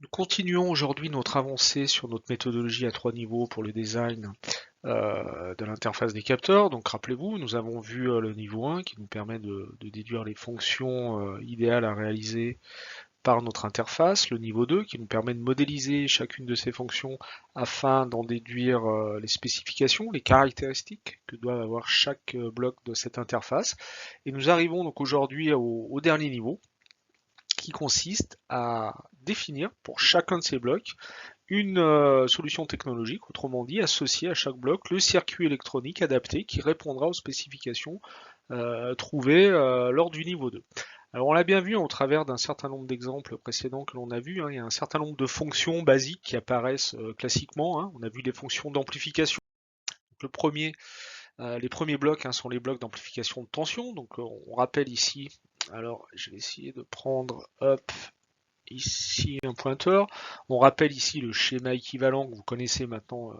Nous continuons aujourd'hui notre avancée sur notre méthodologie à 3 niveaux pour le design de l'interface des capteurs. Donc rappelez-vous, nous avons vu le niveau 1 qui nous permet de déduire les fonctions idéales à réaliser par notre interface, le niveau 2 qui nous permet de modéliser chacune de ces fonctions afin d'en déduire les spécifications, les caractéristiques que doit avoir chaque bloc de cette interface. Et nous arrivons donc aujourd'hui au dernier niveau qui consiste à définir pour chacun de ces blocs une solution technologique, autrement dit associée à chaque bloc le circuit électronique adapté qui répondra aux spécifications trouvées lors du niveau 2. Alors on l'a bien vu au travers d'un certain nombre d'exemples précédents que l'on a vu, hein, il y a un certain nombre de fonctions basiques qui apparaissent classiquement, hein. On a vu les fonctions d'amplification. Le premier, les premiers blocs, hein, sont les blocs d'amplification de tension. Donc on rappelle ici, alors je vais essayer de prendre ici un pointeur. On rappelle ici le schéma équivalent que vous connaissez maintenant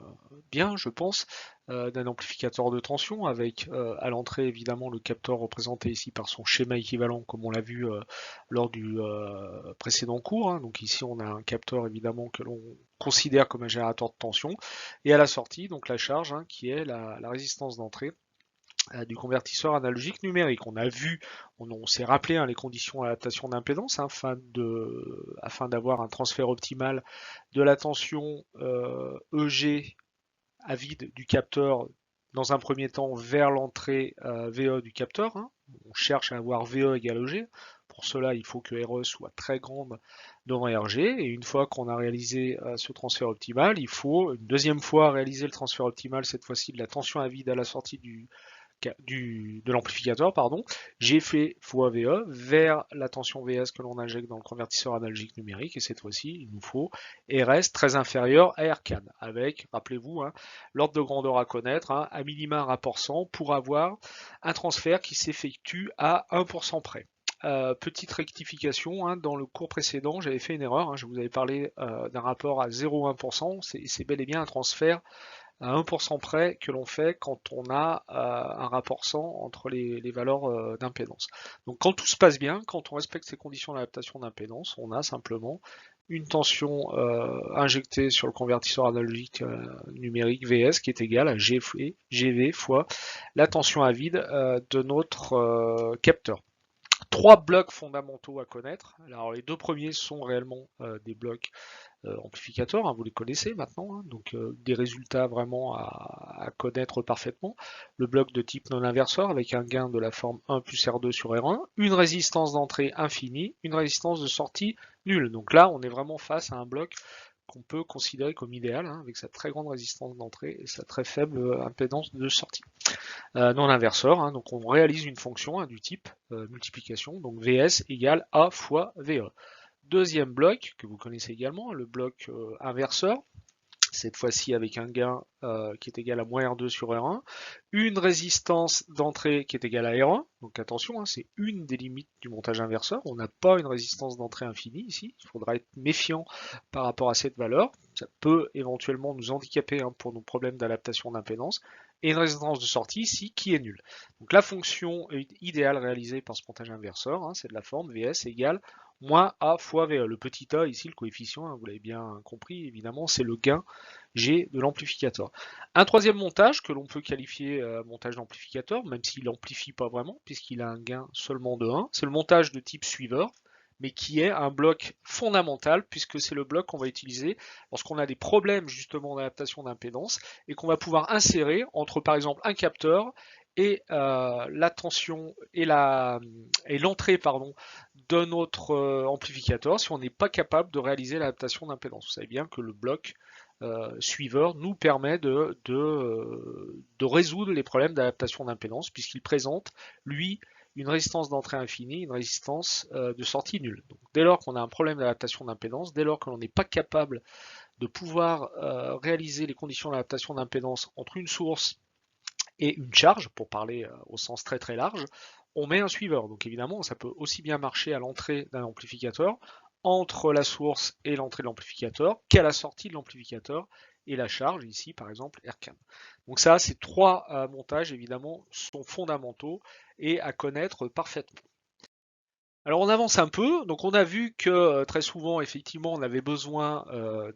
bien, je pense, d'un amplificateur de tension avec à l'entrée évidemment le capteur représenté ici par son schéma équivalent comme on l'a vu lors du précédent cours, hein. Donc ici on a un capteur évidemment que l'on considère comme un générateur de tension et à la sortie donc la charge, hein, qui est la résistance d'entrée du convertisseur analogique numérique. On a vu, on s'est rappelé, hein, les conditions d'adaptation d'impédance, hein, afin d'avoir un transfert optimal de la tension EG à vide du capteur dans un premier temps vers l'entrée VE du capteur, hein. On cherche à avoir VE égale EG. Pour cela, il faut que RE soit très grande devant RG. Et une fois qu'on a réalisé ce transfert optimal, il faut une deuxième fois réaliser le transfert optimal, cette fois-ci de la tension à vide à la sortie de l'amplificateur, pardon, G fait fois VE vers la tension VS que l'on injecte dans le convertisseur analogique numérique, et cette fois-ci, il nous faut RS très inférieur à RCAN, avec, rappelez-vous, hein, l'ordre de grandeur à connaître, hein, à minima un rapport 100 pour avoir un transfert qui s'effectue à 1% près. Petite rectification, hein, dans le cours précédent, j'avais fait une erreur, hein, je vous avais parlé d'un rapport à 0,1%, c'est bel et bien un transfert à 1% près que l'on fait quand on a un rapport 100 entre les valeurs d'impédance. Donc quand tout se passe bien, quand on respecte ces conditions d'adaptation d'impédance, on a simplement une tension injectée sur le convertisseur analogique numérique VS qui est égale à GV fois la tension à vide de notre capteur. Trois blocs fondamentaux à connaître. Alors les deux premiers sont réellement des blocs amplificateurs, hein, vous les connaissez maintenant, hein, donc des résultats vraiment à connaître parfaitement. Le bloc de type non inverseur avec un gain de la forme 1 plus R2 sur R1, une résistance d'entrée infinie, une résistance de sortie nulle. Donc là, on est vraiment face à un bloc qu'on peut considérer comme idéal, hein, avec sa très grande résistance d'entrée et sa très faible impédance de sortie. Non inverseur, hein, donc on réalise une fonction, hein, du type multiplication, donc VS égale A fois VE. Deuxième bloc, que vous connaissez également, le bloc inverseur, cette fois-ci avec un gain qui est égal à moins R2 sur R1, une résistance d'entrée qui est égale à R1, donc attention, hein, c'est une des limites du montage inverseur, on n'a pas une résistance d'entrée infinie ici, il faudra être méfiant par rapport à cette valeur, ça peut éventuellement nous handicaper, hein, pour nos problèmes d'adaptation d'impédance, et une résistance de sortie ici qui est nulle. Donc la fonction idéale réalisée par ce montage inverseur, hein, c'est de la forme VS égale moins A fois VE. Le petit a ici, le coefficient, hein, vous l'avez bien compris, évidemment, c'est le gain G de l'amplificateur. Un troisième montage que l'on peut qualifier montage d'amplificateur, même s'il n'amplifie pas vraiment, puisqu'il a un gain seulement de 1, c'est le montage de type suiveur, mais qui est un bloc fondamental, puisque c'est le bloc qu'on va utiliser lorsqu'on a des problèmes justement d'adaptation d'impédance, et qu'on va pouvoir insérer entre par exemple un capteur et la tension et l'entrée de notre amplificateur si on n'est pas capable de réaliser l'adaptation d'impédance. Vous savez bien que le bloc suiveur nous permet de résoudre les problèmes d'adaptation d'impédance puisqu'il présente, lui, une résistance d'entrée infinie, une résistance de sortie nulle. Donc, dès lors qu'on a un problème d'adaptation d'impédance, dès lors que l'on n'est pas capable de pouvoir réaliser les conditions d'adaptation d'impédance entre une source et une charge, pour parler au sens très très large, on met un suiveur. Donc évidemment, ça peut aussi bien marcher à l'entrée d'un amplificateur, entre la source et l'entrée de l'amplificateur, qu'à la sortie de l'amplificateur et la charge, ici par exemple RCAN. Donc ça, ces trois montages évidemment sont fondamentaux et à connaître parfaitement. Alors on avance un peu, donc on a vu que très souvent effectivement on avait besoin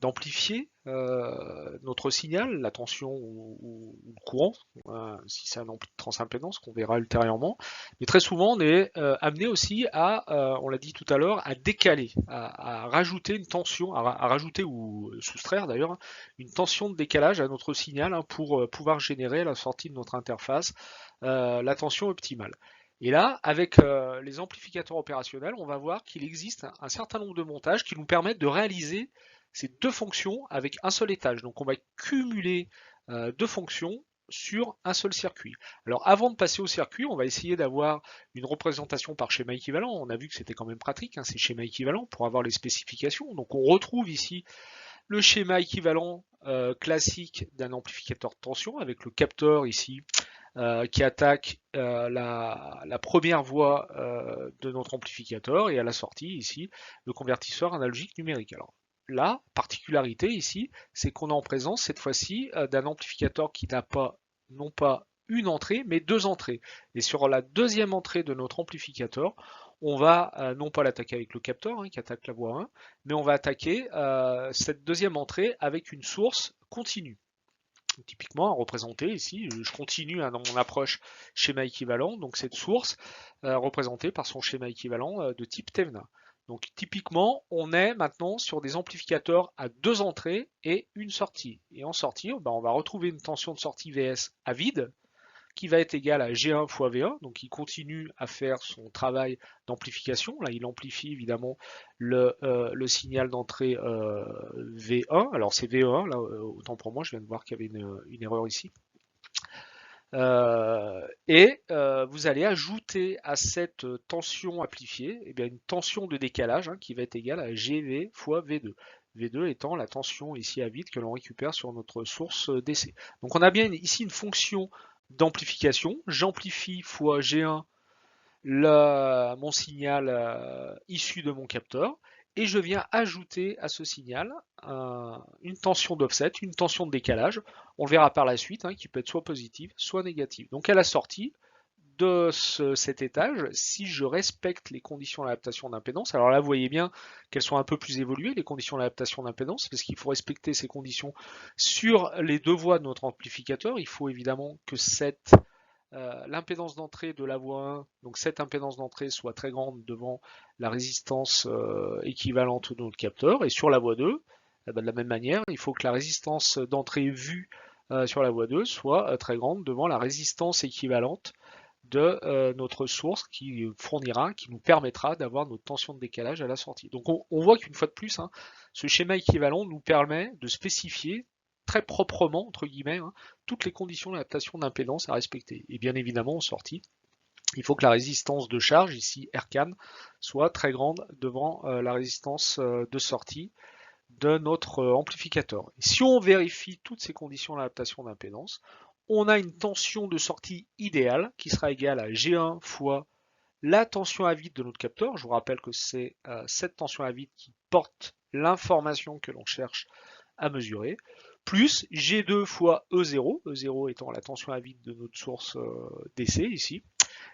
d'amplifier notre signal, la tension ou le courant, si c'est un ampli de transimpédance qu'on verra ultérieurement, mais très souvent on est amené aussi à, on l'a dit tout à l'heure, à décaler, à rajouter une tension, à rajouter ou soustraire d'ailleurs une tension de décalage à notre signal pour pouvoir générer à la sortie de notre interface la tension optimale. Et là, avec les amplificateurs opérationnels, on va voir qu'il existe un certain nombre de montages qui nous permettent de réaliser ces deux fonctions avec un seul étage. Donc on va cumuler deux fonctions sur un seul circuit. Alors avant de passer au circuit, on va essayer d'avoir une représentation par schéma équivalent. On a vu que c'était quand même pratique, hein, ces schémas équivalents, pour avoir les spécifications. Donc on retrouve ici le schéma équivalent classique d'un amplificateur de tension avec le capteur ici qui attaque la première voie de notre amplificateur et à la sortie ici le convertisseur analogique numérique. Alors la particularité ici, c'est qu'on est en présence cette fois-ci d'un amplificateur qui n'a pas non pas une entrée, mais deux entrées. Et sur la deuxième entrée de notre amplificateur, on va non pas l'attaquer avec le capteur qui attaque la voie 1, mais on va attaquer cette deuxième entrée avec une source continue. Typiquement, à représenter ici, je continue dans mon approche schéma équivalent, donc cette source représentée par son schéma équivalent de type Tevna. Donc typiquement, on est maintenant sur des amplificateurs à deux entrées et une sortie. Et en sortie, on va retrouver une tension de sortie VS à vide, qui va être égal à G1 fois V1, donc il continue à faire son travail d'amplification. Là, il amplifie évidemment le signal d'entrée V1. Alors c'est V1, là, autant pour moi, je viens de voir qu'il y avait une erreur ici. Vous allez ajouter à cette tension amplifiée une tension de décalage qui va être égale à GV fois V2. V2 étant la tension ici à vide que l'on récupère sur notre source DC. Donc on a bien ici une fonction d'amplification. J'amplifie fois G1 mon signal issu de mon capteur et je viens ajouter à ce signal une tension d'offset, une tension de décalage. On le verra par la suite, qui peut être soit positive, soit négative. Donc à la sortie de cet étage, si je respecte les conditions d'adaptation d'impédance, alors là vous voyez bien qu'elles sont un peu plus évoluées, les conditions d'adaptation d'impédance, parce qu'il faut respecter ces conditions sur les deux voies de notre amplificateur. Il faut évidemment que l'impédance d'entrée de la voie 1, donc cette impédance d'entrée soit très grande devant la résistance équivalente de notre capteur, et sur la voie 2, de la même manière, il faut que la résistance d'entrée vue sur la voie 2 soit très grande devant la résistance équivalente de notre source qui fournira, qui nous permettra d'avoir notre tension de décalage à la sortie. Donc on voit qu'une fois de plus, ce schéma équivalent nous permet de spécifier très proprement, entre guillemets, toutes les conditions d'adaptation d'impédance à respecter. Et bien évidemment, en sortie, il faut que la résistance de charge, ici RCAN, soit très grande devant la résistance de sortie de notre amplificateur. Et si on vérifie toutes ces conditions d'adaptation d'impédance, on a une tension de sortie idéale qui sera égale à G1 fois la tension à vide de notre capteur. Je vous rappelle que c'est cette tension à vide qui porte l'information que l'on cherche à mesurer, plus G2 fois E0, E0 étant la tension à vide de notre source DC ici.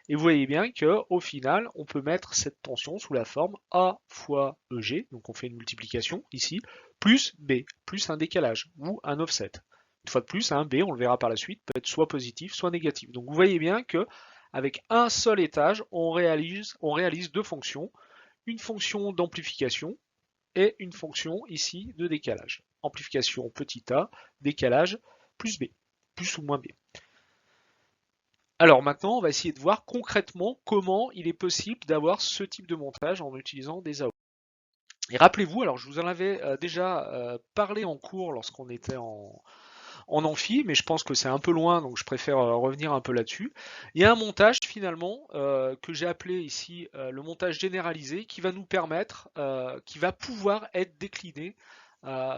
Et vous voyez bien qu'au final, on peut mettre cette tension sous la forme A fois EG, donc on fait une multiplication ici, plus B, plus un décalage ou un offset. Une fois de plus, un B, on le verra par la suite, peut être soit positif, soit négatif. Donc vous voyez bien que avec un seul étage, on réalise deux fonctions, une fonction d'amplification et une fonction ici de décalage. Amplification petit a, décalage plus B, plus ou moins B. Alors maintenant, on va essayer de voir concrètement comment il est possible d'avoir ce type de montage en utilisant des AO. Et rappelez-vous, alors je vous en avais déjà parlé en cours lorsqu'on était en amphi, mais je pense que c'est un peu loin, donc je préfère revenir un peu là-dessus. Il y a un montage finalement que j'ai appelé ici le montage généralisé qui va nous permettre, qui va pouvoir être décliné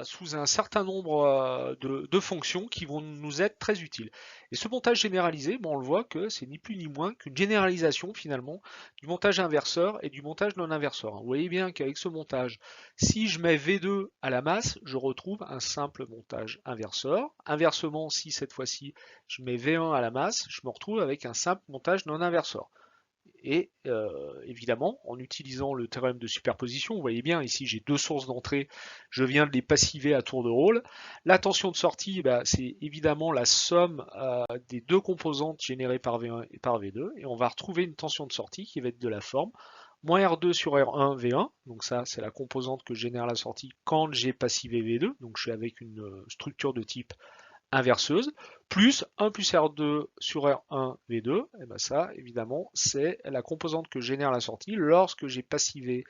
sous un certain nombre de fonctions qui vont nous être très utiles. Et ce montage généralisé, on le voit que c'est ni plus ni moins qu'une généralisation finalement du montage inverseur et du montage non inverseur. Vous voyez bien qu'avec ce montage, si je mets V2 à la masse, je retrouve un simple montage inverseur. Inversement, si cette fois-ci je mets V1 à la masse, je me retrouve avec un simple montage non inverseur. Et évidemment, en utilisant le théorème de superposition, vous voyez bien, ici j'ai deux sources d'entrée, je viens de les passiver à tour de rôle. La tension de sortie, bah, c'est évidemment la somme des deux composantes générées par V1 et par V2, et on va retrouver une tension de sortie qui va être de la forme moins R2 sur R1 V1, donc ça c'est la composante que génère la sortie quand j'ai passivé V2, donc je suis avec une structure de type inverseuse, plus 1 plus R2 sur R1 V2, et ben ça, évidemment, c'est la composante que génère la sortie lorsque j'ai passivé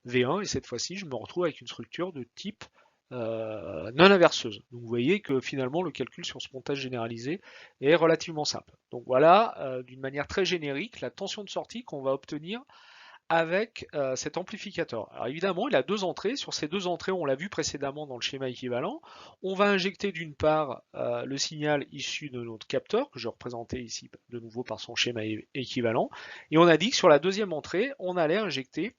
V1, et cette fois-ci, je me retrouve avec une structure de type non inverseuse. Donc vous voyez que finalement, le calcul sur ce montage généralisé est relativement simple. Donc voilà, d'une manière très générique, la tension de sortie qu'on va obtenir avec cet amplificateur. Alors évidemment, il a deux entrées. Sur ces deux entrées, on l'a vu précédemment dans le schéma équivalent, on va injecter d'une part le signal issu de notre capteur, que je représentais ici de nouveau par son schéma équivalent, et on a dit que sur la deuxième entrée, on allait injecter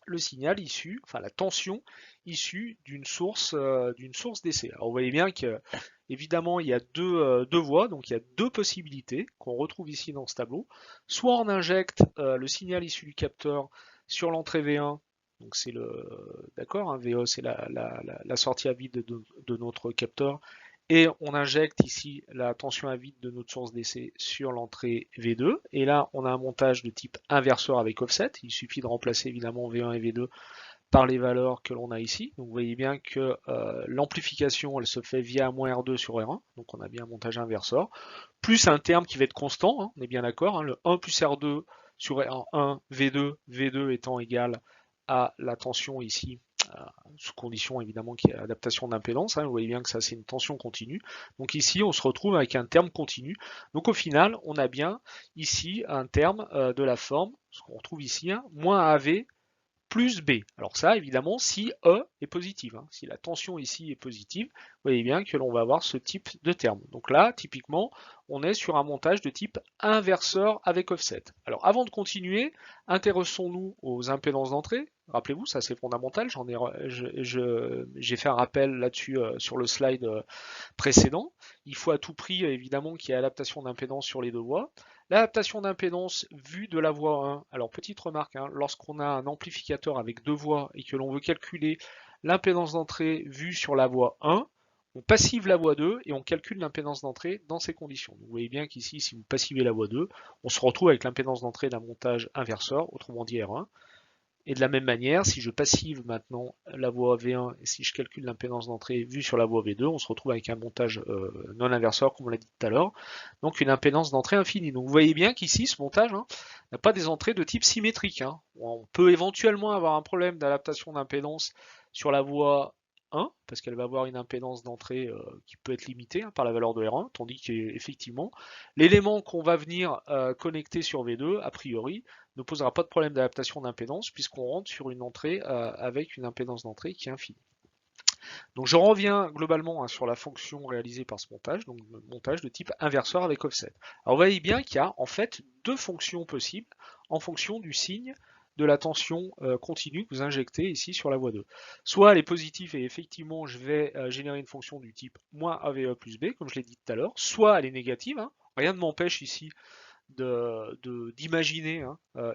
le signal issu, enfin la tension issue d'une source d'essai. Alors vous voyez bien que évidemment il y a deux voies, donc il y a deux possibilités qu'on retrouve ici dans ce tableau. Soit on injecte le signal issu du capteur sur l'entrée V1, donc c'est le d'accord, hein, VE c'est la sortie à vide de notre capteur, et on injecte ici la tension à vide de notre source d'essai sur l'entrée V2. Et là, on a un montage de type inverseur avec offset. Il suffit de remplacer évidemment V1 et V2 par les valeurs que l'on a ici. Donc vous voyez bien que l'amplification, elle se fait via moins R2 sur R1. Donc on a bien un montage inverseur. Plus un terme qui va être constant, hein, on est bien d'accord. Hein, le 1 plus R2 sur R1, V2, V2 étant égal à la tension ici sous condition évidemment qu'il y ait adaptation d'impédance, hein, vous voyez bien que ça c'est une tension continue. Donc ici on se retrouve avec un terme continu. Donc au final on a bien ici un terme de la forme, ce qu'on retrouve ici, hein, moins AV plus B. Alors ça, évidemment, si E est positive, hein, si la tension ici est positive, vous voyez bien que l'on va avoir ce type de terme. Donc là, typiquement, on est sur un montage de type inverseur avec offset. Alors avant de continuer, intéressons-nous aux impédances d'entrée. Rappelez-vous, ça c'est fondamental, j'ai fait un rappel là-dessus sur le slide précédent. Il faut à tout prix, évidemment, qu'il y ait adaptation d'impédance sur les deux voies. L'adaptation d'impédance vue de la voie 1, alors petite remarque, hein, lorsqu'on a un amplificateur avec deux voies et que l'on veut calculer l'impédance d'entrée vue sur la voie 1, on passive la voie 2 et on calcule l'impédance d'entrée dans ces conditions. Donc vous voyez bien qu'ici, si vous passivez la voie 2, on se retrouve avec l'impédance d'entrée d'un montage inverseur, autrement dit R1. Et de la même manière, si je passive maintenant la voie V1 et si je calcule l'impédance d'entrée vue sur la voie V2, on se retrouve avec un montage non inverseur comme on l'a dit tout à l'heure, donc une impédance d'entrée infinie. Donc vous voyez bien qu'ici ce montage n'a pas des entrées de type symétrique. Hein. On peut éventuellement avoir un problème d'adaptation d'impédance sur la voie 1, parce qu'elle va avoir une impédance d'entrée qui peut être limitée par la valeur de R1, tandis qu'effectivement, l'élément qu'on va venir connecter sur V2, a priori, ne posera pas de problème d'adaptation d'impédance puisqu'on rentre sur une entrée avec une impédance d'entrée qui est infinie. Donc je reviens globalement sur la fonction réalisée par ce montage, donc le montage de type inverseur avec offset. Alors vous voyez bien qu'il y a en fait deux fonctions possibles en fonction du signe de la tension continue que vous injectez ici sur la voie 2. Soit elle est positive et effectivement je vais générer une fonction du type moins AVE plus B, comme je l'ai dit tout à l'heure, soit elle est négative, hein. Rien ne m'empêche ici d'imaginer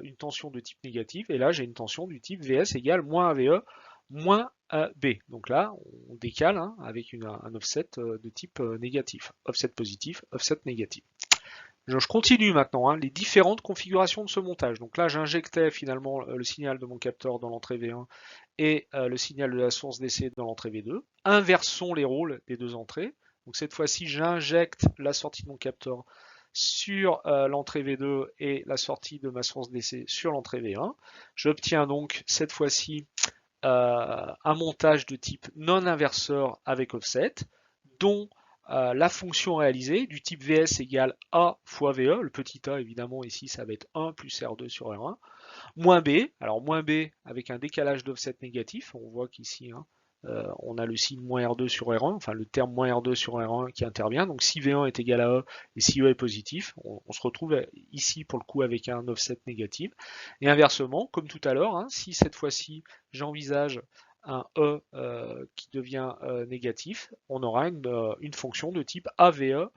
une tension de type négatif, et là j'ai une tension du type Vs égale moins AVE moins B. Donc là, on décale avec un offset de type négatif. Offset positif, offset négatif. Je continue maintenant les différentes configurations de ce montage. Donc là, j'injectais finalement le signal de mon capteur dans l'entrée V1 et le signal de la source d'essai dans l'entrée V2. Inversons les rôles des deux entrées. Donc cette fois-ci, j'injecte la sortie de mon capteur sur l'entrée V2 et la sortie de ma source d'essai sur l'entrée V1. J'obtiens donc cette fois-ci un montage de type non inverseur avec offset, dont la fonction réalisée du type Vs égale A fois VE, le petit a évidemment ici ça va être 1 plus R2 sur R1, moins B, alors moins B avec un décalage d'offset négatif, on voit qu'ici on a le signe moins R2 sur R1, enfin le terme moins R2 sur R1 qui intervient, donc si V1 est égal à E et si E est positif, on se retrouve ici pour le coup avec un offset négatif, et inversement, comme tout à l'heure, si cette fois-ci j'envisage un E qui devient négatif, on aura une fonction de type AVE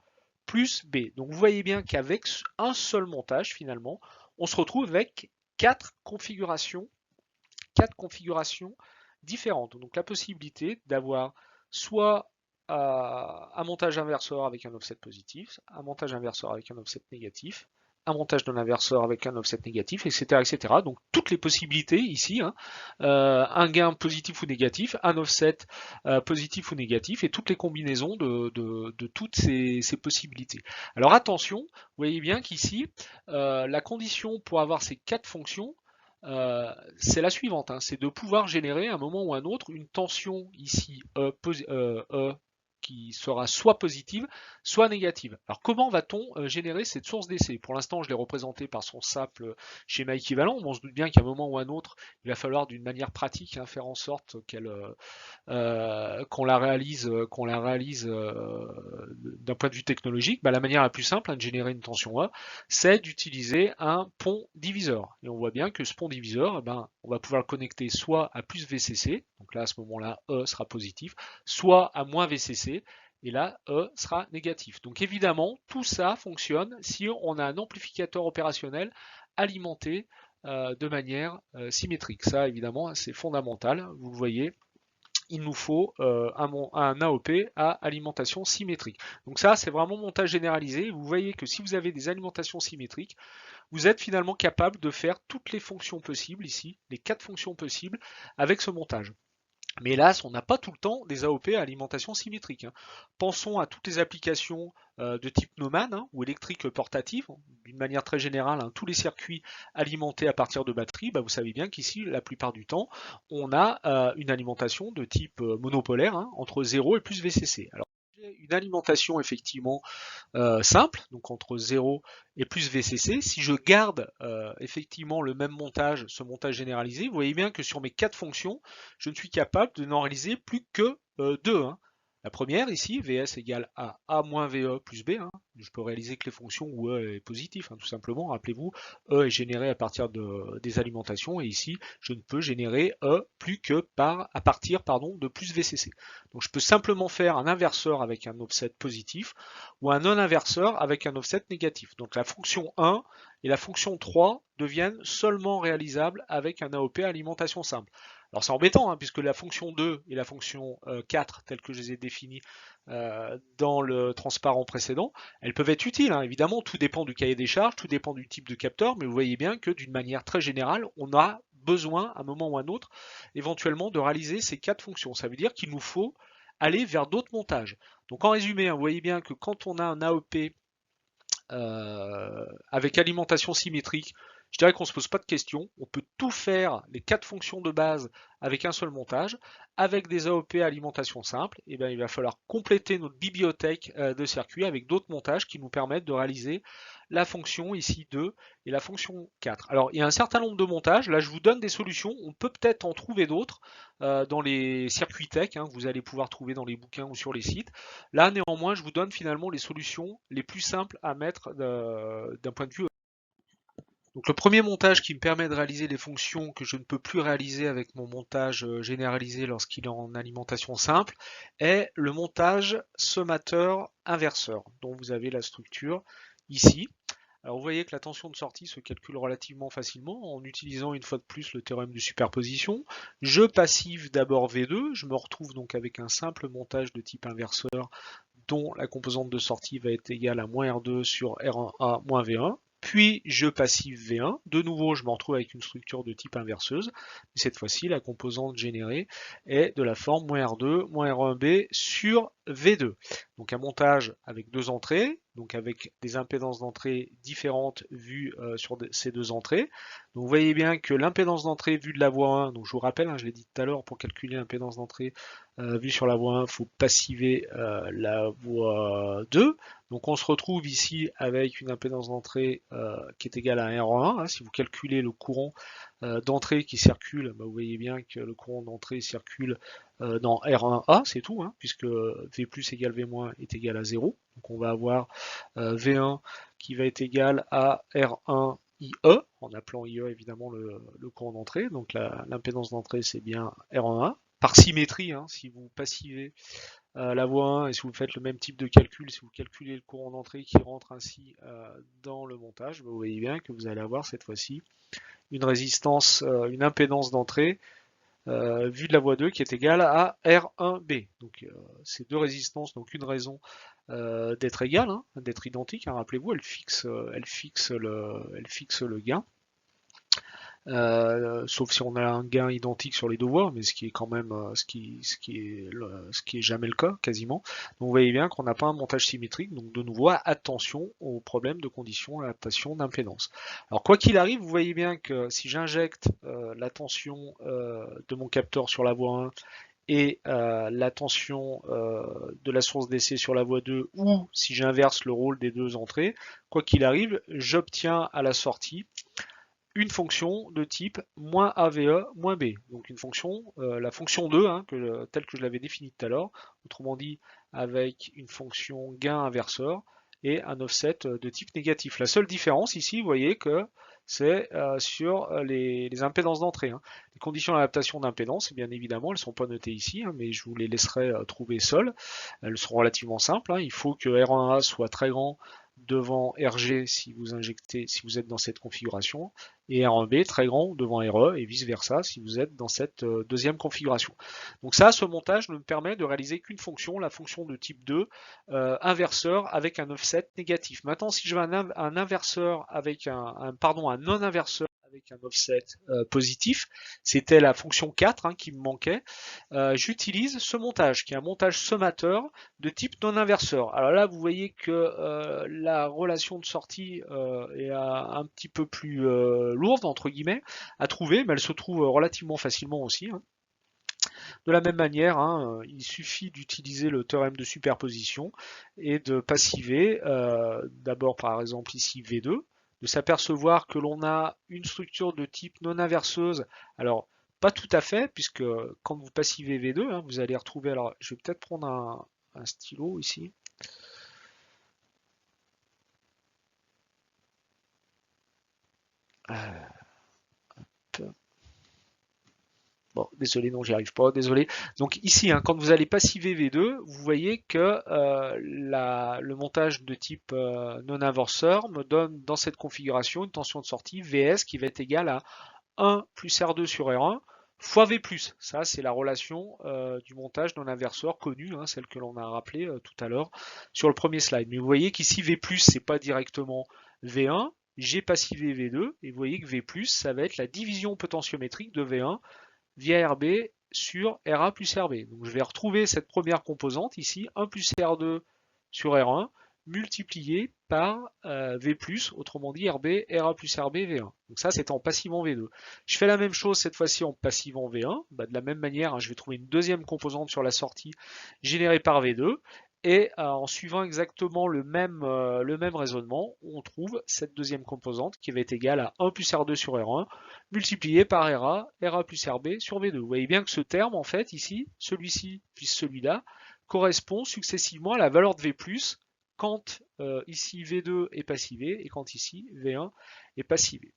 plus B. Donc vous voyez bien qu'avec un seul montage finalement, on se retrouve avec quatre configurations différentes. Donc la possibilité d'avoir soit un montage inverseur avec un offset positif, un montage inverseur avec un offset négatif, un montage d'un inverseur avec un offset négatif, etc., etc. Donc toutes les possibilités ici, hein, un gain positif ou négatif, un offset positif ou négatif, et toutes les combinaisons de toutes ces possibilités. Alors attention, vous voyez bien qu'ici, la condition pour avoir ces quatre fonctions, c'est la suivante, hein, c'est de pouvoir générer à un moment ou à un autre une tension ici E qui sera soit positive, soit négative. Alors comment va-t-on générer cette source d'essai? Pour l'instant, je l'ai représenté par son simple schéma équivalent, mais on se doute bien qu'à un moment ou à un autre, il va falloir d'une manière pratique faire en sorte qu'on la réalise, d'un point de vue technologique. La manière la plus simple de générer une tension E, c'est d'utiliser un pont diviseur. Et on voit bien que ce pont diviseur, on va pouvoir le connecter soit à plus VCC, donc là à ce moment-là E sera positif, soit à moins VCC, et là E sera négatif. Donc évidemment, tout ça fonctionne si on a un amplificateur opérationnel alimenté de manière symétrique. Ça évidemment c'est fondamental, vous le voyez, il nous faut un AOP à alimentation symétrique. Donc ça, c'est vraiment montage généralisé. Vous voyez que si vous avez des alimentations symétriques, vous êtes finalement capable de faire toutes les fonctions possibles ici, les quatre fonctions possibles avec ce montage. Mais hélas, on n'a pas tout le temps des AOP à alimentation symétrique, hein. Pensons à toutes les applications de type Neumann, hein, ou électrique portative. D'une manière très générale, hein, tous les circuits alimentés à partir de batteries, vous savez bien qu'ici, la plupart du temps, on a une alimentation de type monopolaire, hein, entre 0 et plus VCC. Alors, j'ai une alimentation effectivement simple, donc entre 0 et plus VCC. Si je garde effectivement le même montage, ce montage généralisé, vous voyez bien que sur mes quatre fonctions, je ne suis capable de n'en réaliser plus que deux, hein. La première ici, Vs égale à A moins VE plus B, hein. Je peux réaliser que les fonctions où E est positif, hein, tout simplement. Rappelez-vous, E est généré à partir des alimentations, et ici, je ne peux générer E plus que à partir de plus VCC. Donc je peux simplement faire un inverseur avec un offset positif, ou un non-inverseur avec un offset négatif. Donc la fonction 1 et la fonction 3 deviennent seulement réalisables avec un AOP à alimentation simple. Alors c'est embêtant, hein, puisque la fonction 2 et la fonction 4, telles que je les ai définies dans le transparent précédent, elles peuvent être utiles, hein. Évidemment, tout dépend du cahier des charges, tout dépend du type de capteur, mais vous voyez bien que d'une manière très générale, on a besoin, à un moment ou à un autre, éventuellement de réaliser ces quatre fonctions. Ça veut dire qu'il nous faut aller vers d'autres montages. Donc en résumé, hein, vous voyez bien que quand on a un AOP avec alimentation symétrique, je dirais qu'on ne se pose pas de questions. On peut tout faire, les quatre fonctions de base, avec un seul montage. Avec des AOP à alimentation simple, et bien, il va falloir compléter notre bibliothèque de circuits avec d'autres montages qui nous permettent de réaliser la fonction ici 2 et la fonction 4. Alors, il y a un certain nombre de montages. Là, je vous donne des solutions. On peut peut-être en trouver d'autres dans les circuits tech, hein, que vous allez pouvoir trouver dans les bouquins ou sur les sites. Là, néanmoins, je vous donne finalement les solutions les plus simples à mettre d'un point de vue. Donc le premier montage qui me permet de réaliser les fonctions que je ne peux plus réaliser avec mon montage généralisé lorsqu'il est en alimentation simple est le montage sommateur-inverseur, dont vous avez la structure ici. Alors vous voyez que la tension de sortie se calcule relativement facilement en utilisant une fois de plus le théorème de superposition. Je passive d'abord V2, je me retrouve donc avec un simple montage de type inverseur dont la composante de sortie va être égale à moins R2 sur R1A moins V1. Puis je passive V1. De nouveau, je me retrouve avec une structure de type inverseuse. Mais cette fois-ci, la composante générée est de la forme moins R2 moins R1B sur V2. Donc un montage avec deux entrées, donc avec des impédances d'entrée différentes vues sur ces deux entrées. Donc vous voyez bien que l'impédance d'entrée vue de la voie 1, donc je vous rappelle, hein, je l'ai dit tout à l'heure, pour calculer l'impédance d'entrée vue sur la voie 1, il faut passiver la voie 2. Donc on se retrouve ici avec une impédance d'entrée qui est égale à R1. Hein. Si vous calculez le courant d'entrée qui circule, vous voyez bien que le courant d'entrée circule dans R1A, c'est tout, hein, puisque V plus égale V moins est égal à 0. Donc on va avoir V1 qui va être égal à R1 IE, en appelant IE évidemment le courant d'entrée. Donc l'impédance d'entrée c'est bien R1A. Par symétrie, hein, si vous passivez la voie 1, et si vous faites le même type de calcul, si vous calculez le courant d'entrée qui rentre ainsi dans le montage, vous voyez bien que vous allez avoir cette fois-ci une résistance, une impédance d'entrée vue de la voie 2 qui est égale à R1B. Donc ces deux résistances n'ont qu'une raison d'être égales, hein, d'être identiques. Hein, rappelez-vous, elles fixent le gain. Sauf si on a un gain identique sur les deux voies, mais ce qui est quand même ce qui est jamais le cas quasiment. Donc vous voyez bien qu'on n'a pas un montage symétrique, donc de nouveau attention aux problèmes de conditions d'adaptation d'impédance. Alors quoi qu'il arrive, vous voyez bien que si j'injecte la tension de mon capteur sur la voie 1 et la tension de la source DC sur la voie 2, ou si j'inverse le rôle des deux entrées, quoi qu'il arrive, j'obtiens à la sortie une fonction de type -AVE moins B. Donc une fonction, la fonction 2, hein, telle que je l'avais définie tout à l'heure, autrement dit avec une fonction gain inverseur et un offset de type négatif. La seule différence ici, vous voyez que c'est sur les impédances d'entrée. Hein. Les conditions d'adaptation d'impédance, bien évidemment, elles ne sont pas notées ici, hein, mais je vous les laisserai trouver seules. Elles sont relativement simples. Hein. Il faut que R1A soit très grand devant RG si vous êtes dans cette configuration, et R1B très grand devant RE, et vice versa si vous êtes dans cette deuxième configuration. Donc ça, ce montage ne me permet de réaliser qu'une fonction, la fonction de type 2, inverseur avec un offset négatif. Maintenant, si je veux un inverseur avec un non-inverseur avec un offset positif, c'était la fonction 4 hein, qui me manquait, j'utilise ce montage, qui est un montage sommateur de type non-inverseur. Alors là, vous voyez que la relation de sortie est un petit peu plus lourde, entre guillemets, à trouver, mais elle se trouve relativement facilement aussi. Hein. De la même manière, hein, il suffit d'utiliser le théorème de superposition et de passiver, d'abord par exemple ici V2, de s'apercevoir que l'on a une structure de type non inverseuse. Alors, pas tout à fait, puisque quand vous passivez V2, hein, vous allez retrouver, alors je vais peut-être prendre un stylo ici. Bon, désolé, non, j'y arrive pas, désolé. Donc ici, hein, quand vous allez passiver V2, vous voyez que le montage de type non-inverseur me donne dans cette configuration une tension de sortie VS qui va être égale à 1 plus R2 sur R1 fois V+. Ça, c'est la relation du montage non-inverseur connue, hein, celle que l'on a rappelée tout à l'heure sur le premier slide. Mais vous voyez qu'ici V+, c'est pas directement V1, j'ai passivé V2, et vous voyez que V+, ça va être la division potentiométrique de V1 via RB sur RA plus RB. Donc je vais retrouver cette première composante ici, 1 plus R2 sur R1, multiplié par V+, autrement dit RB, RA plus RB, V1. Donc ça, c'est en passivant V2. Je fais la même chose cette fois-ci en passivant V1. Bah, de la même manière, hein, je vais trouver une deuxième composante sur la sortie générée par V2. Et en suivant exactement le même raisonnement, on trouve cette deuxième composante qui va être égale à 1 plus R2 sur R1 multiplié par RA plus RB sur V2. Vous voyez bien que ce terme, en fait, ici, celui-ci puis celui-là, correspond successivement à la valeur de V+, quand ici V2 est passivé et quand ici V1 est passivé.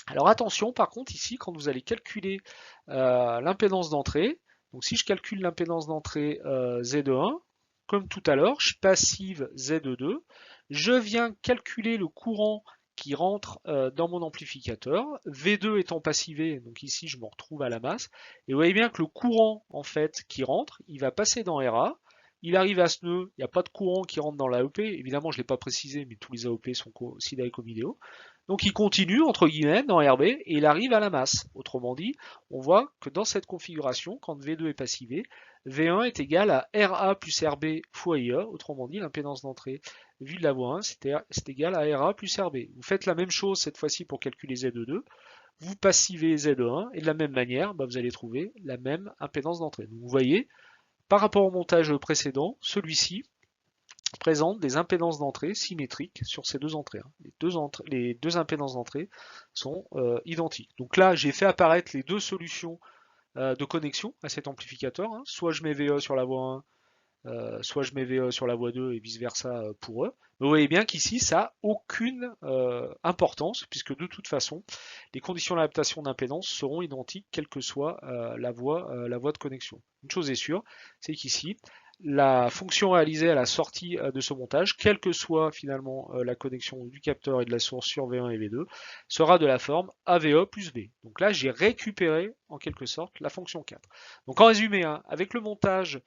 Alors attention, par contre, ici, quand vous allez calculer l'impédance d'entrée, donc si je calcule l'impédance d'entrée Z de 1, comme tout à l'heure, je passive Z de 2, je viens calculer le courant qui rentre dans mon amplificateur, V2 étant passivé, donc ici je me retrouve à la masse, et vous voyez bien que le courant en fait qui rentre, il va passer dans RA, il arrive à ce nœud, il n'y a pas de courant qui rentre dans l'AOP, évidemment je ne l'ai pas précisé, mais tous les AOP sont considérés comme idéaux, donc il continue entre guillemets dans RB et il arrive à la masse. Autrement dit, on voit que dans cette configuration, quand V2 est passivé, V1 est égal à RA plus RB fois IA, autrement dit l'impédance d'entrée vue de la voie 1, c'est égal à RA plus RB. Vous faites la même chose cette fois-ci pour calculer Z2, vous passivez Z1 et de la même manière, bah, vous allez trouver la même impédance d'entrée. Donc vous voyez, par rapport au montage précédent, celui-ci présente des impédances d'entrée symétriques sur ces deux entrées. Hein. Les deux impédances d'entrée sont identiques. Donc là, j'ai fait apparaître les deux solutions de connexion à cet amplificateur. Hein. Soit je mets VE sur la voie 1, soit je mets VE sur la voie 2 et vice versa pour eux. Mais vous voyez bien qu'ici, ça n'a aucune importance, puisque de toute façon, les conditions d'adaptation d'impédance seront identiques, quelle que soit la voie de connexion. Une chose est sûre, c'est qu'ici, la fonction réalisée à la sortie de ce montage, quelle que soit finalement la connexion du capteur et de la source sur V1 et V2, sera de la forme AVE plus V. Donc là, j'ai récupéré en quelque sorte la fonction 4. Donc en résumé, hein, avec le montage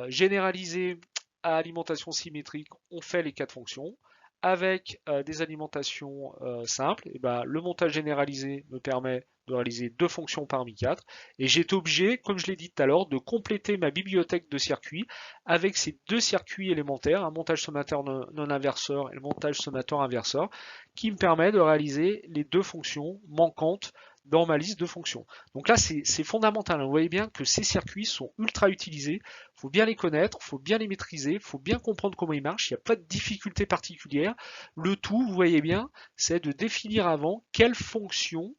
généralisé à alimentation symétrique, on fait les 4 fonctions. Avec des alimentations simples, et ben, le montage généralisé me permet de réaliser 2 fonctions parmi 4. Et j'ai été obligé, comme je l'ai dit tout à l'heure, de compléter ma bibliothèque de circuits avec ces 2 circuits élémentaires, un montage sommateur non inverseur et le montage sommateur inverseur, qui me permet de réaliser les 2 fonctions manquantes dans ma liste de fonctions. Donc là, c'est fondamental. Vous voyez bien que ces circuits sont ultra utilisés. Il faut bien les connaître, il faut bien les maîtriser, il faut bien comprendre comment ils marchent. Il n'y a pas de difficulté particulière. Le tout, vous voyez bien, c'est de définir avant quelle fonction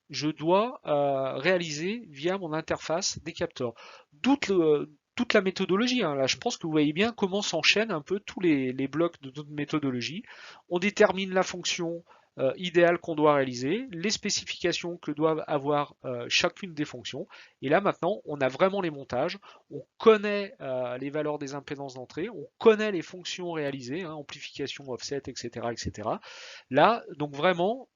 je dois réaliser via mon interface des capteurs. Toute la méthodologie, hein. Là, je pense que vous voyez bien comment s'enchaînent un peu tous les blocs de notre méthodologie. On détermine la fonction idéale qu'on doit réaliser, les spécifications que doivent avoir chacune des fonctions. Et là, maintenant, on a vraiment les montages. On connaît les valeurs des impédances d'entrée, on connaît les fonctions réalisées, hein, amplification, offset, etc., etc. Là, donc vraiment,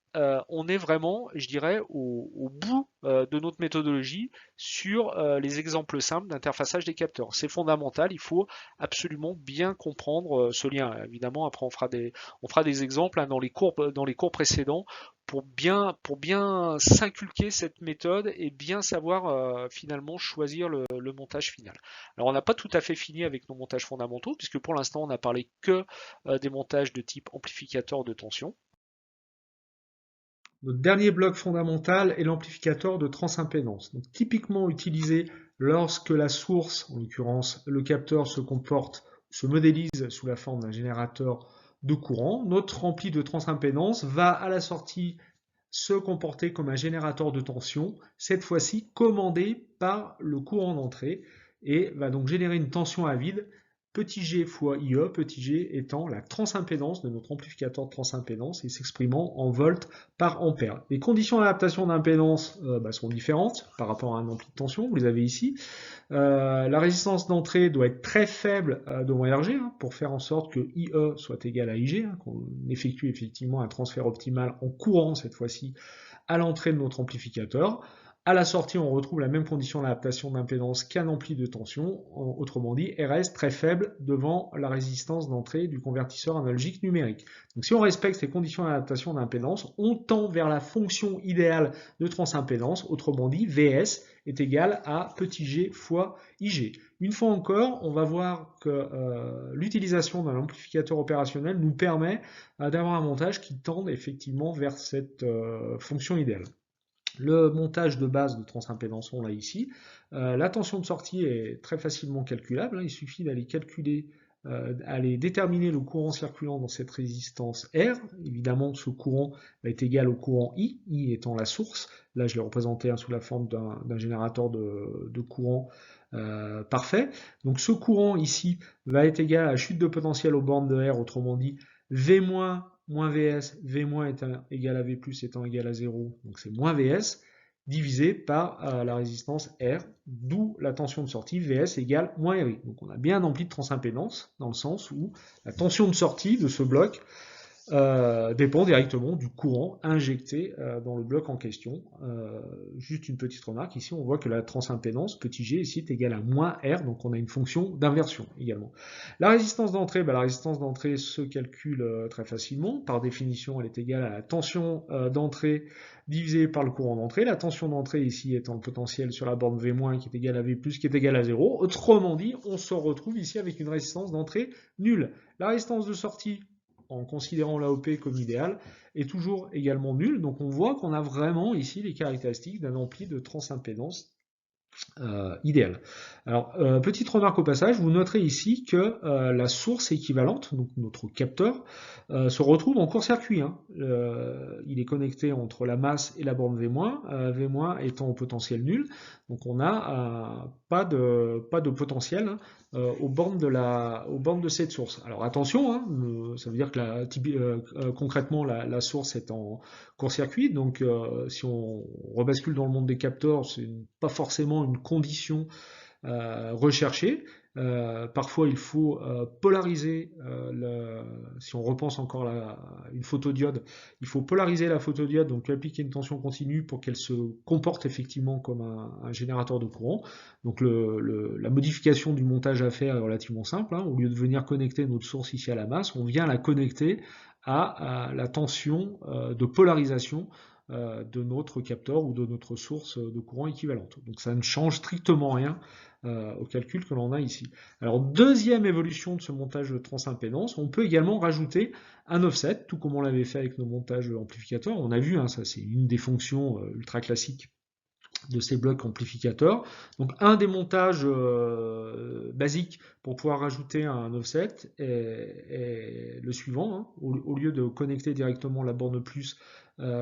on est vraiment, je dirais, au bout de notre méthodologie sur les exemples simples d'interfaçage des capteurs. C'est fondamental, il faut absolument bien comprendre ce lien. Évidemment, après on fera des exemples hein, dans les cours précédents pour bien s'inculquer cette méthode et bien savoir finalement choisir le montage final. Alors on n'a pas tout à fait fini avec nos montages fondamentaux, puisque pour l'instant on n'a parlé que des montages de type amplificateur de tension. Notre dernier bloc fondamental est l'amplificateur de transimpédance. Donc, typiquement utilisé lorsque la source, en l'occurrence le capteur, se comporte, se modélise sous la forme d'un générateur de courant. Notre ampli de transimpédance va à la sortie se comporter comme un générateur de tension, cette fois-ci commandé par le courant d'entrée, et va donc générer une tension à vide, petit g fois IE, petit g étant la transimpédance de notre amplificateur de transimpédance et s'exprimant en volts par ampère. Les conditions d'adaptation d'impédance sont différentes par rapport à un ampli de tension, vous les avez ici. La résistance d'entrée doit être très faible devant RG hein, pour faire en sorte que IE soit égal à IG, hein, qu'on effectue effectivement un transfert optimal en courant cette fois-ci à l'entrée de notre amplificateur. À la sortie, on retrouve la même condition d'adaptation d'impédance qu'un ampli de tension, autrement dit RS très faible devant la résistance d'entrée du convertisseur analogique numérique. Donc si on respecte ces conditions d'adaptation d'impédance, on tend vers la fonction idéale de transimpédance, autrement dit VS est égal à petit g fois IG. Une fois encore, on va voir que l'utilisation d'un amplificateur opérationnel nous permet d'avoir un montage qui tende effectivement vers cette fonction idéale. Le montage de base de transimpédance, on l'a ici. La tension de sortie est très facilement calculable. Hein. Il suffit d'aller calculer, aller déterminer le courant circulant dans cette résistance R. Évidemment, ce courant est égal au courant I étant la source. Là, je l'ai représenté sous la forme d'un générateur de courant parfait. Donc ce courant ici va être égal à la chute de potentiel aux bornes de R, autrement dit V- moins VS, V- étant égal à V+, étant égal à 0, donc c'est moins VS, divisé par la résistance R, d'où la tension de sortie VS égale moins RI. Donc on a bien un ampli de transimpédance, dans le sens où la tension de sortie de ce bloc dépend directement du courant injecté dans le bloc en question. Juste une petite remarque, ici on voit que la transimpédance, petit g, ici est égale à moins R, donc on a une fonction d'inversion également. La résistance d'entrée, la résistance d'entrée se calcule très facilement. Par définition, elle est égale à la tension d'entrée divisée par le courant d'entrée. La tension d'entrée ici étant le potentiel sur la borne V- qui est égal à V+, qui est égal à 0. Autrement dit, on se retrouve ici avec une résistance d'entrée nulle. La résistance de sortie, en considérant l'AOP comme idéal, est toujours également nulle. Donc on voit qu'on a vraiment ici les caractéristiques d'un ampli de transimpédance idéal. Alors, petite remarque au passage, vous noterez ici que la source équivalente, donc notre capteur, se retrouve en court-circuit. Hein. Il est connecté entre la masse et la borne V-, V- étant au potentiel nul. Donc on n'a pas de potentiel hein, aux bornes de cette source. Alors attention, hein, ça veut dire que concrètement la source est en court-circuit, donc si on rebascule dans le monde des capteurs, c'est pas forcément une condition recherchée. Parfois, il faut polariser, si on repense encore une photodiode, il faut polariser la photodiode, donc lui appliquer une tension continue pour qu'elle se comporte effectivement comme un générateur de courant. Donc la modification du montage à faire est relativement simple, hein. Au lieu de venir connecter notre source ici à la masse, on vient la connecter à la tension de polarisation de notre capteur ou de notre source de courant équivalente. Donc ça ne change strictement rien au calcul que l'on a ici. Alors deuxième évolution de ce montage de transimpédance, on peut également rajouter un offset, tout comme on l'avait fait avec nos montages amplificateurs. On a vu, hein, ça c'est une des fonctions ultra classiques de ces blocs amplificateurs. Donc un des montages basiques pour pouvoir rajouter un offset est le suivant, hein. Au lieu de connecter directement la borne plus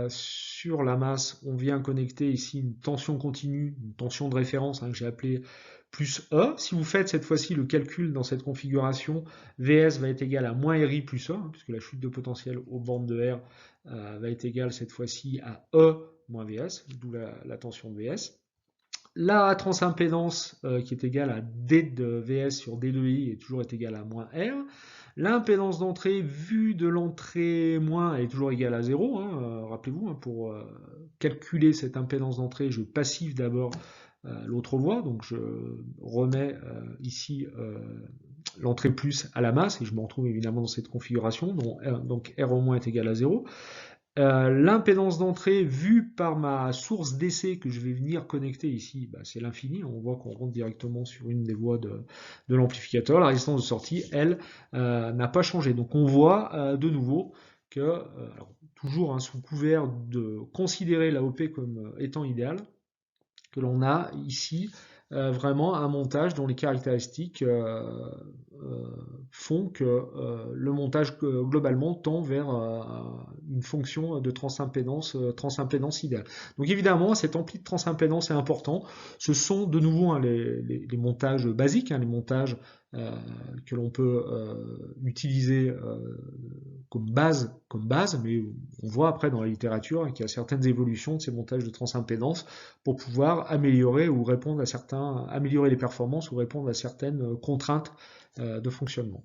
sur la masse, on vient connecter ici une tension continue, une tension de référence, hein, que j'ai appelée plus E. Si vous faites cette fois-ci le calcul dans cette configuration, Vs va être égal à moins Ri plus E, hein, puisque la chute de potentiel aux bornes de R va être égale cette fois-ci à E moins Vs, d'où la tension de Vs. La transimpédance qui est égale à D de Vs sur D de I est toujours égale à moins R. L'impédance d'entrée vue de l'entrée moins est toujours égale à 0. Hein, rappelez-vous, hein, pour calculer cette impédance d'entrée, je passif d'abord l'autre voie. Donc je remets ici l'entrée plus à la masse et je me retrouve évidemment dans cette configuration. Donc R au moins est égal à 0. L'impédance d'entrée vue par ma source DC que je vais venir connecter ici, bah, c'est l'infini. On voit qu'on rentre directement sur une des voies de l'amplificateur. La résistance de sortie, elle, n'a pas changé. Donc on voit de nouveau que, alors, toujours hein, sous couvert de considérer l'AOP comme étant idéal, que l'on a ici vraiment un montage dont les caractéristiques font que le montage globalement tend vers une fonction de transimpédance idéale. Donc évidemment, cet ampli de transimpédance est important. Ce sont de nouveau hein, les montages basiques, hein, les montages que l'on peut utiliser comme base, mais on voit après dans la littérature qu'il y a certaines évolutions de ces montages de transimpédance pour pouvoir améliorer ou répondre à améliorer les performances ou répondre à certaines contraintes de fonctionnement.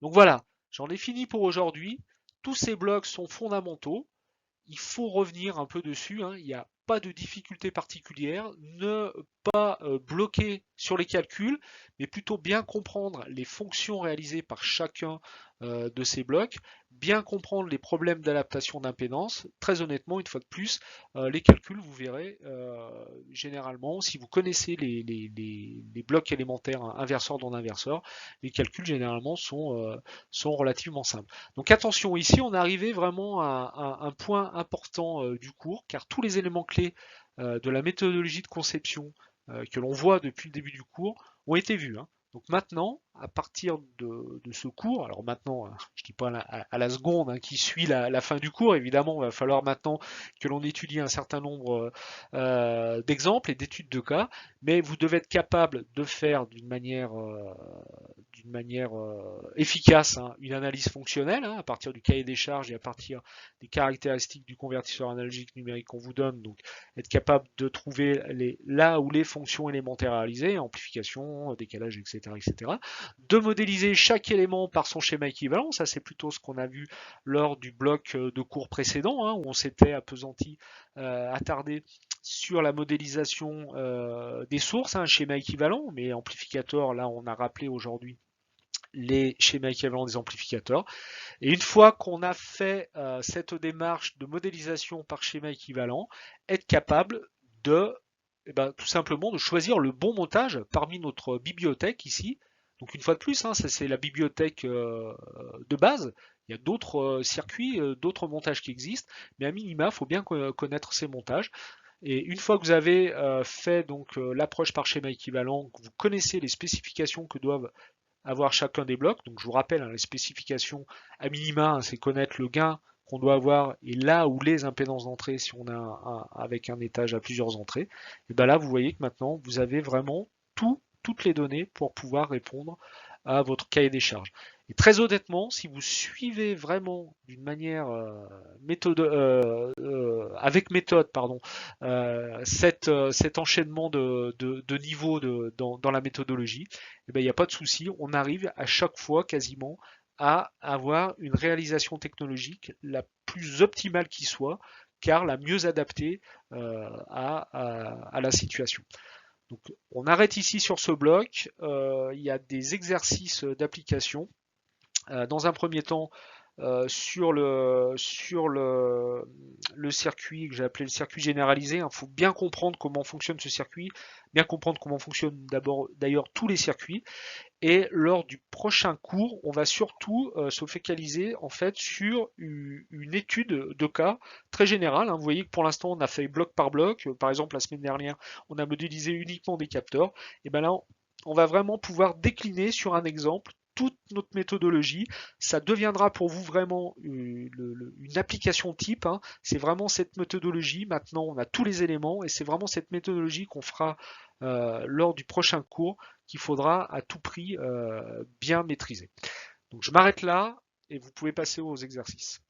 Donc voilà, j'en ai fini pour aujourd'hui. Tous ces blocs sont fondamentaux. Il faut revenir un peu dessus, hein. Il n'y a pas de difficulté particulière, ne pas bloquer sur les calculs, mais plutôt bien comprendre les fonctions réalisées par chacun de ces blocs, bien comprendre les problèmes d'adaptation d'impédance. Très honnêtement, une fois de plus, les calculs, vous verrez, généralement, si vous connaissez les blocs élémentaires inverseurs dans l'inverseur, les calculs généralement sont relativement simples. Donc attention, ici on est arrivé vraiment à un point important du cours, car tous les éléments clés de la méthodologie de conception que l'on voit depuis le début du cours ont été vus, hein. Donc maintenant, à partir de ce cours, alors maintenant, je ne dis pas à la seconde hein, qui suit la fin du cours, évidemment, il va falloir maintenant que l'on étudie un certain nombre d'exemples et d'études de cas, mais vous devez être capable de faire d'une manière efficace hein, une analyse fonctionnelle hein, à partir du cahier des charges et à partir des caractéristiques du convertisseur analogique numérique qu'on vous donne. Donc être capable de trouver là où les fonctions élémentaires réalisées, amplification, décalage, etc., etc. De modéliser chaque élément par son schéma équivalent. Ça c'est plutôt ce qu'on a vu lors du bloc de cours précédent hein, où on s'était appesanti, attardé sur la modélisation des sources, un schéma équivalent, mais amplificateur, là on a rappelé aujourd'hui les schémas équivalents des amplificateurs. Et une fois qu'on a fait cette démarche de modélisation par schéma équivalent, être capable de tout simplement de choisir le bon montage parmi notre bibliothèque ici. Donc une fois de plus, hein, ça c'est la bibliothèque de base. Il y a d'autres circuits, d'autres montages qui existent, mais à minima, il faut bien connaître ces montages. Et une fois que vous avez fait donc l'approche par schéma équivalent, que vous connaissez les spécifications que doivent avoir chacun des blocs. Donc je vous rappelle, hein, les spécifications à minima, hein, c'est connaître le gain qu'on doit avoir et là où les impédances d'entrée si on a avec un étage à plusieurs entrées. Et bien là, vous voyez que maintenant, vous avez vraiment toutes les données pour pouvoir répondre à votre cahier des charges. Et très honnêtement, si vous suivez vraiment d'une manière avec méthode, pardon, cet enchaînement de niveaux dans la méthodologie, eh ben, il n'y a pas de souci, on arrive à chaque fois quasiment à avoir une réalisation technologique la plus optimale qui soit, car la mieux adaptée à la situation. Donc, on arrête ici sur ce bloc. Il y a des exercices d'application. Dans un premier temps, sur le circuit que j'ai appelé le circuit généralisé, il faut bien comprendre comment fonctionne ce circuit, bien comprendre comment fonctionnent d'abord d'ailleurs tous les circuits. Et lors du prochain cours, on va surtout se focaliser en fait sur une étude de cas très générale, hein. Vous voyez que pour l'instant, on a fait bloc par bloc. Par exemple, la semaine dernière, on a modélisé uniquement des capteurs. Et bien là, on va vraiment pouvoir décliner sur un exemple toute notre méthodologie. Ça deviendra pour vous vraiment une application type, hein. C'est vraiment cette méthodologie. Maintenant, on a tous les éléments et c'est vraiment cette méthodologie qu'on fera lors du prochain cours qu'il faudra à tout prix bien maîtriser. Donc je m'arrête là et vous pouvez passer aux exercices.